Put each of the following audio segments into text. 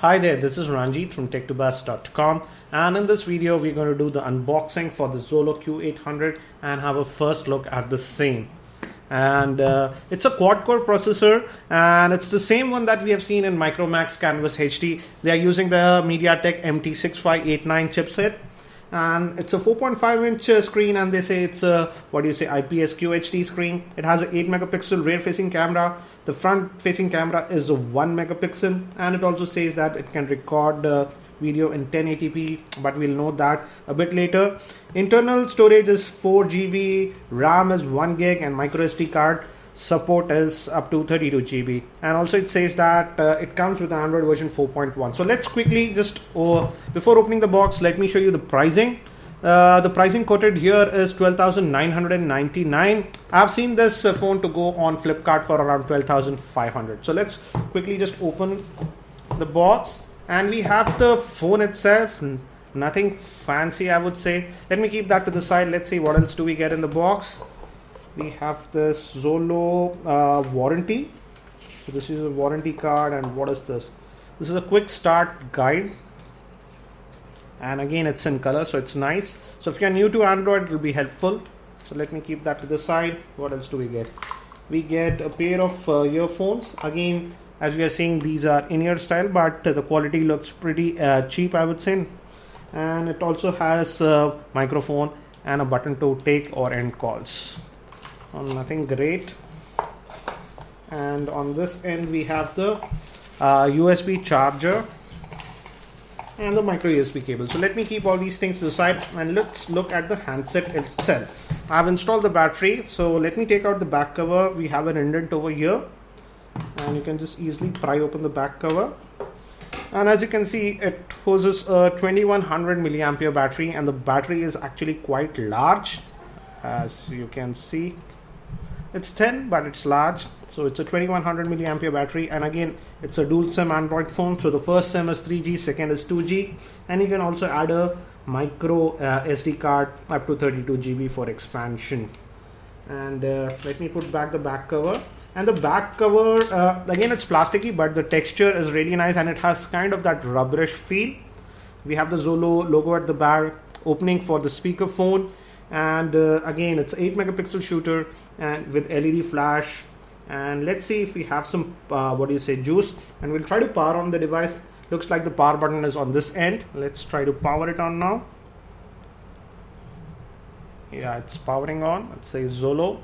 Hi there, this is Ranjit from tech2buzz.com, and in this video we're going to do the unboxing for the Xolo Q800 and have a first look at the same. And it's a quad core processor, and it's the same one that we have seen in Micromax Canvas HD. They are using the MediaTek MT6589 chipset, and it's a 4.5-inch screen, and they say it's a IPS QHD screen. It has an 8 megapixel rear facing camera. The front facing camera is a 1 megapixel, and it also says that it can record video in 1080p, but we'll know that a bit later. Internal storage is 4 GB, RAM is 1 gig, and micro SD card support is up to 32 GB. And also it says that it comes with Android version 4.1. So let's quickly before opening the box, let me show you the pricing. The pricing quoted here is 12,999. I've seen this phone to go on Flipkart for around 12,500. So let's quickly just open the box, and we have the phone itself. Nothing fancy, I would say. Let me keep that to the side. Let's see what else do we get in the box. We have this Xolo warranty. So this is a warranty card, and what is this? This is a quick start guide, and again it's in color, so it's nice. So if you're new to Android, it will be helpful. So let me keep that to the side. What else do we get? We get a pair of earphones. Again, as we are seeing, these are in-ear style, but the quality looks pretty cheap, I would say. And it also has a microphone and a button to take or end calls. Nothing great. And on this end we have the USB charger and the micro USB cable. So let me keep all these things to the side, and let's look at the handset itself. I've installed the battery, so let me take out the back cover. We have an indent over here, and you can just easily pry open the back cover. And as you can see, it hoses a 2100 milliampere battery, and the battery is actually quite large. As you can see, it's thin but it's large. So it's a 2100 milliampere battery, and again it's a dual SIM Android phone. So the first SIM is 3G, second is 2G, and you can also add a micro SD card up to 32 GB for expansion. And let me put back the back cover. And the back cover, again it's plasticky, but the texture is really nice, and it has kind of that rubberish feel. We have the Xolo logo at the back, opening for the speaker phone, and again it's 8 megapixel shooter and with LED flash. And let's see if we have some juice, and we'll try to power on the device. Looks like the power button is on this end. Let's try to power it on now. Yeah, it's powering on. It says Xolo.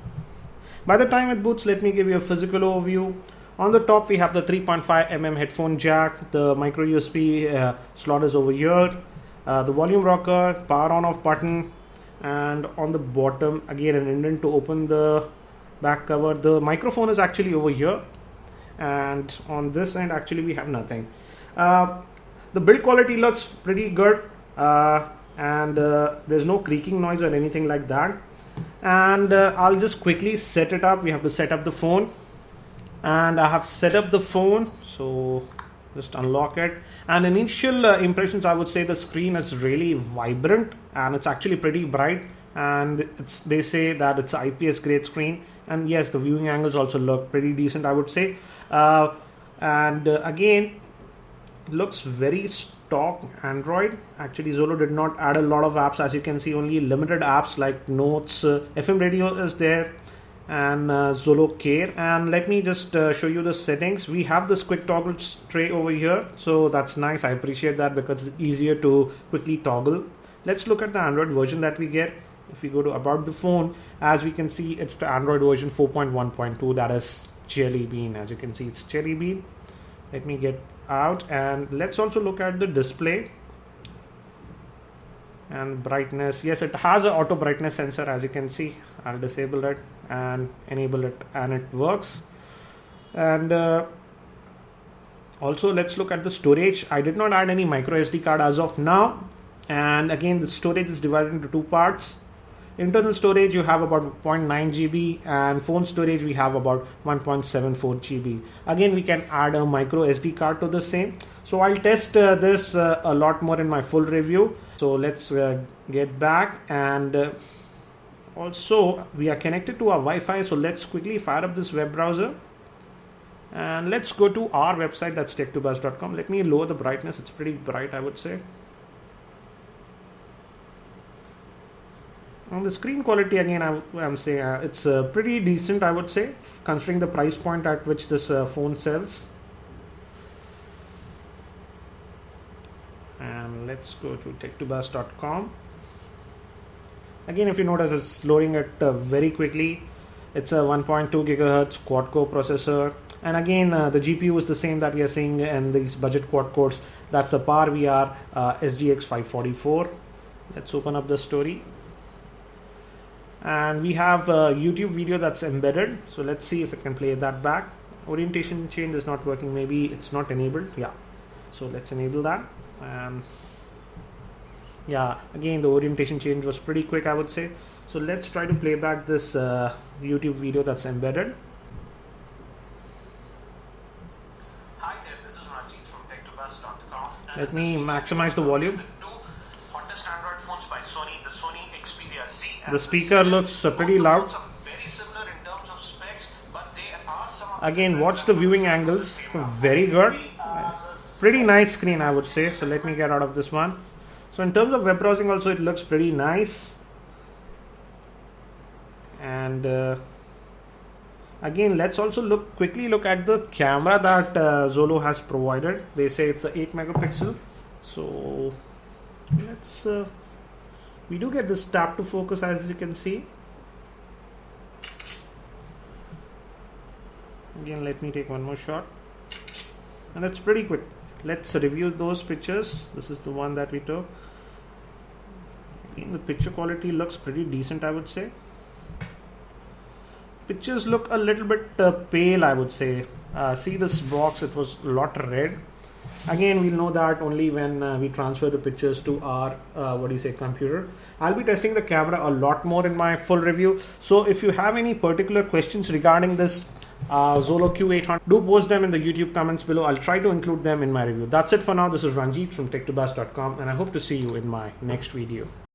By the time it boots, let me give you a physical overview. On the top we have the 3.5mm headphone jack. The micro USB slot is over here. The volume rocker, power on off button, and on the bottom again an indent to open the back cover. The microphone is actually over here, and on this end actually we have nothing. The build quality looks pretty good, and there's no creaking noise or anything like that. And I'll just quickly set it up. We have to set up the phone, and I have set up the phone, so just unlock it. And initial impressions, I would say the screen is really vibrant, and it's actually pretty bright, and they say that it's an IPS grade screen, and yes, the viewing angles also look pretty decent, I would say. Again, looks very stock Android. Actually, Xolo did not add a lot of apps. As you can see, only limited apps like Notes, FM radio is there, and Xolo Care. And let me just show you the settings. We have this quick toggle tray over here, so that's nice. I appreciate that because it's easier to quickly toggle. Let's look at the Android version that we get. If we go to about the phone, as we can see, it's the Android version 4.1.2, that is Jellybean. As you can see, it's Jellybean. Let me get out, and let's also look at the display and brightness. Yes, it has an auto brightness sensor, as you can see. I'll disable it and enable it, and it works. And also let's look at the storage. I did not add any micro SD card as of now, and again the storage is divided into two parts. Internal storage you have about 0.9 GB, and phone storage we have about 1.74 GB. Again, we can add a micro SD card to the same. So I'll test this a lot more in my full review. So let's get back, and also we are connected to our Wi-Fi. So let's quickly fire up this web browser. And let's go to our website, that's tech2buzz.com. Let me lower the brightness, it's pretty bright, I would say. On the screen quality, again, I'm saying it's pretty decent, I would say, considering the price point at which this phone sells. And let's go to tech2buzz.com. Again, if you notice, it's loading it very quickly. It's a 1.2 gigahertz quad core processor. And again, the GPU is the same that we are seeing in these budget quad cores. That's the PowerVR SGX 544. Let's open up the story. And we have a YouTube video that's embedded. So let's see if it can play that back. Orientation change is not working. Maybe it's not enabled. Yeah. So let's enable that. Yeah, again, the orientation change was pretty quick, I would say. So let's try to play back this YouTube video that's embedded. Hi there, this is Ranjit from tech2buzz.com. Let me maximize the volume. The two hottest Android phones by Sony, the Sony Xperia Z. The speaker looks pretty loud. Very similar in terms of specs, but they are some of Again, watch the viewing angles. Very good. Pretty nice screen, I would say. So let me get out of this one. So in terms of web browsing also, it looks pretty nice. And again, let's also quickly look at the camera that Xolo has provided. They say it's a 8 megapixel. So let's we do get this tap to focus, as you can see. Again, let me take one more shot. And it's pretty quick. Let's review those pictures. This is the one that we took. Again, the picture quality looks pretty decent, I would say. Pictures look a little bit pale, I would say. See this box, it was a lot red. Again, we'll know that only when we transfer the pictures to our computer. I'll be testing the camera a lot more in my full review. So if you have any particular questions regarding this Xolo Q800, do post them in the YouTube comments below. I'll try to include them in my review. That's it for now. This is Ranjit from tech2buzz.com, and I hope to see you in my next video.